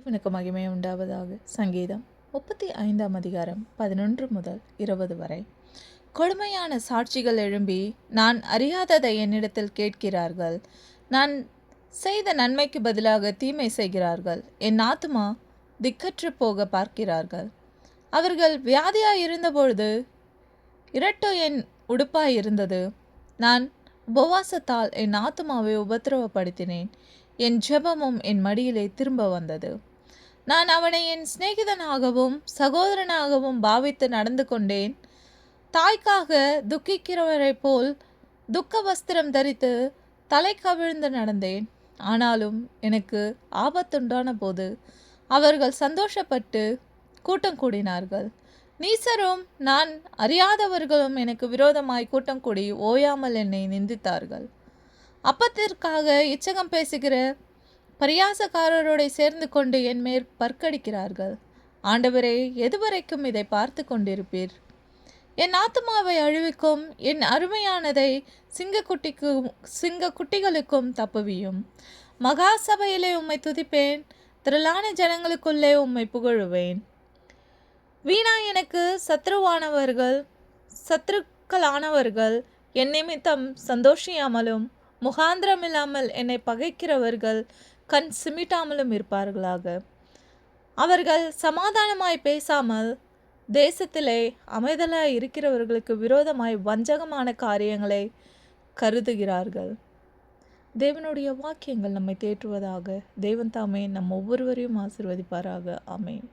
தேவனுக்கு மகிமை உண்டாவதாக. சங்கீதம் 35 அதிகாரம் 11 முதல் 20 வரை. கொடுமையான சாட்சிகள் எழும்பி நான் அறியாததை என்னிடத்தில் கேட்கிறார்கள். நான் செய்த நன்மைக்கு பதிலாக தீமை செய்கிறார்கள். என் ஆத்துமா திக்கற்று போக பார்க்கிறார்கள். அவர்கள் வியாதியாய் இருந்தபொழுது இரட்டு என் உடுப்பாய் இருந்தது. நான் உபவாசத்தால் என் ஆத்துமாவை உபத்திரவப்படுத்தினேன். என் ஜெபமும் என் மடியிலே திரும்ப வந்தது. நான் அவனை என் சிநேகிதனாகவும் சகோதரனாகவும் பாவித்து நடந்து கொண்டேன். தாய்க்காக துக்கிக்கிறவரைப் போல் துக்க வஸ்திரம் தரித்து தலை கவிழ்ந்து நடந்தேன். ஆனாலும் எனக்கு ஆபத்துண்டான போது அவர்கள் சந்தோஷப்பட்டு கூட்டம் கூடினார்கள். நீசரும் நான் அறியாதவர்களும் எனக்கு விரோதமாய் கூட்டம் கூடி ஓயாமல் என்னை நிந்தித்தார்கள். அப்பத்திற்காக இச்சகம் பேசுகிற பரியாசக்காரரோட சேர்ந்து கொண்டு என் மேல் பற்கடிக்கிறார்கள். ஆண்டவரே, எதுவரைக்கும் இதை பார்த்து கொண்டிருப்பீர்? என் ஆத்துமாவை அழிவிக்கும் என் அருமையானதை சிங்க குட்டிகளுக்கும் தப்புவியும். மகா சபையிலே உம்மை துதிப்பேன். திரளான ஜனங்களுக்குள்ளே உம்மை புகழுவேன். வீணா எனக்கு சத்துருக்களானவர்கள் என் நிமித்தம் சந்தோஷியாமலும் முகாந்திரமில்லாமல் என்னை பகைக்கிறவர்கள் கண் சிமிட்டாமலும் இருப்பார்களாக. அவர்கள் சமாதானமாய் பேசாமல் தேசத்திலே அமைதலாய் இருக்கிறவர்களுக்கு விரோதமாய் வஞ்சகமான காரியங்களை கருதுகிறார்கள். தேவனுடைய வாக்கியங்கள் நம்மை தேற்றுவதாக. தேவன் தாமே நம் ஒவ்வொருவரையும் ஆசீர்வதிப்பாராக. ஆமென்.